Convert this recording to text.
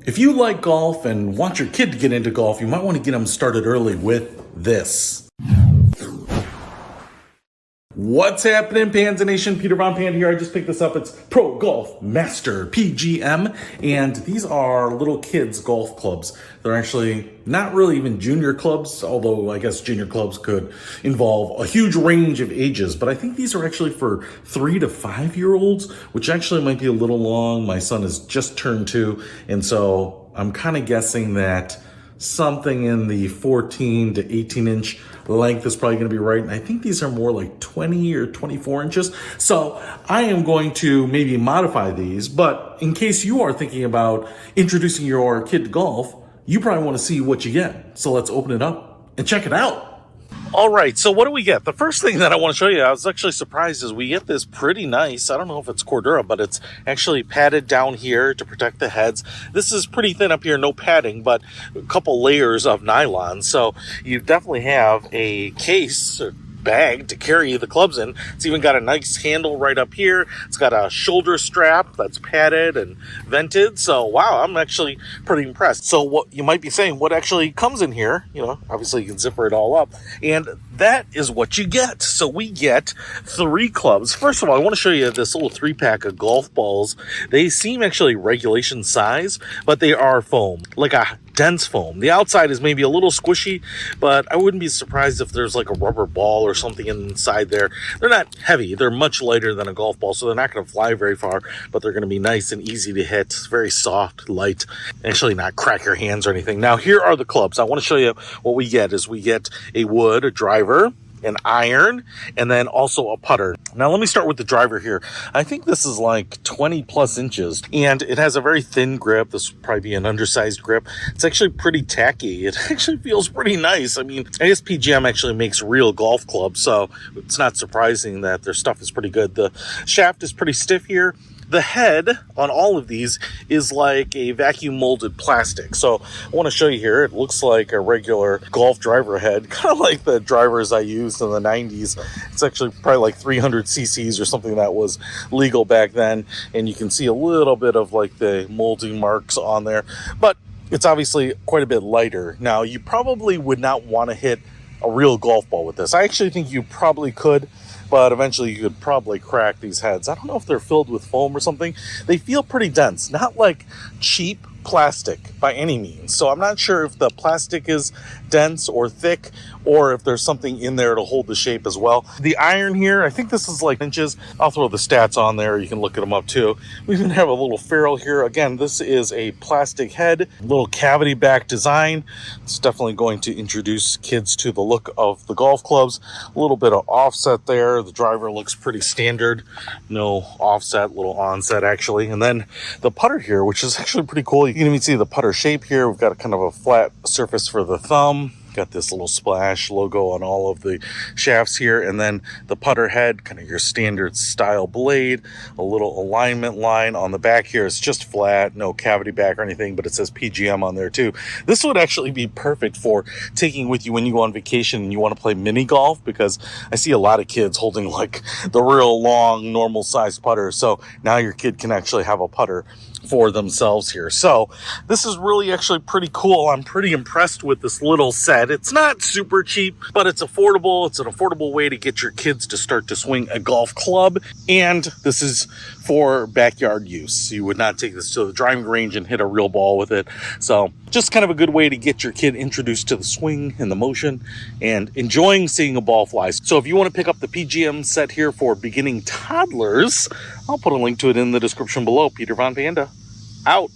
If you like golf and want your kid to get into golf, you might want to get them started early with this. What's happening, Panda Nation? Peter Von Panda here. I just picked this up. It's Pro Golf Master PGM, and these are little kids' golf clubs. They're actually not really even junior clubs, although I guess junior clubs could involve a huge range of ages. But I think these are actually for 3 to 5 year olds, which actually might be a little long. My son has just turned 2, and so I'm kind of guessing that something in the 14 to 18 inch length is probably going to be right. And I think these are more like 20 or 24 inches. So I am going to maybe modify these, but in case you are thinking about introducing your kid to golf, you probably want to see what you get. So let's open it up and check it out. All right, so what do we get? The first thing that I want to show you, I was actually surprised, is we get this pretty nice, I don't know if it's Cordura, but it's actually padded down here to protect the heads. This is pretty thin up here, no padding, but a couple layers of nylon. So you definitely have a case or bag to carry the clubs in. It's even got a nice handle right up here. It's got a shoulder strap that's padded and vented. So wow, I'm actually pretty impressed. So what you might be saying, what actually comes in here, obviously you can zipper it all up, and that is what you get. So we get 3 clubs. First of all, I want to show you this little 3-pack of golf balls. They seem actually regulation size, but they are foam, like a dense foam. The outside is maybe a little squishy, but I wouldn't be surprised if there's like a rubber ball or something inside there. They're not heavy. They're much lighter than a golf ball, so they're not going to fly very far, but they're going to be nice and easy to hit. It's very soft, light, actually not crack your hands or anything. Now, here are the clubs. I want to show you what we get. We get a wood, a driver, an iron, and then also a putter. Now let me start with the driver here. I think this is like 20 plus inches, and it has a very thin grip. This would probably be an undersized grip. It's actually pretty tacky. It actually feels pretty nice. I mean, I guess PGM actually makes real golf clubs, so it's not surprising that their stuff is pretty good. The shaft is pretty stiff here. The head on all of these is like a vacuum molded plastic. So I want to show you here. It looks like a regular golf driver head, kind of like the drivers I used in the 90s. It's actually probably like 300 cc's or something that was legal back then. And you can see a little bit of like the molding marks on there, but it's obviously quite a bit lighter. Now, you probably would not want to hit a real golf ball with this. I actually think you probably could, but eventually you could probably crack these heads. I don't know if they're filled with foam or something. They feel pretty dense, not like cheap plastic by any means. So I'm not sure if the plastic is dense or thick, or if there's something in there to hold the shape as well. The iron here, I think this is like inches. I'll throw the stats on there. You can look at them up too. We even have a little ferrule here. Again, this is a plastic head, little cavity back design. It's definitely going to introduce kids to the look of the golf clubs. A little bit of offset there. The driver looks pretty standard. No offset, little onset actually. And then the putter here, which is actually pretty cool. You can even see the putter shape here. We've got a kind of a flat surface for the thumb. Got this little splash logo on all of the shafts here, and then the putter head, kind of your standard style blade, a little alignment line on the back here. It's just flat, no cavity back or anything, but it says PGM on there too. This would actually be perfect for taking with you when you go on vacation and you want to play mini golf, because I see a lot of kids holding like the real long normal sized putter. So now your kid can actually have a putter for themselves here. So this is really actually pretty cool. I'm pretty impressed with this little set. It's not super cheap, but it's affordable. It's an affordable way to get your kids to start to swing a golf club. And this is for backyard use. You would not take this to the driving range and hit a real ball with it. So just kind of a good way to get your kid introduced to the swing and the motion and enjoying seeing a ball fly. So if you want to pick up the PGM set here for beginning toddlers, I'll put a link to it in the description below. Peter Von Panda, out.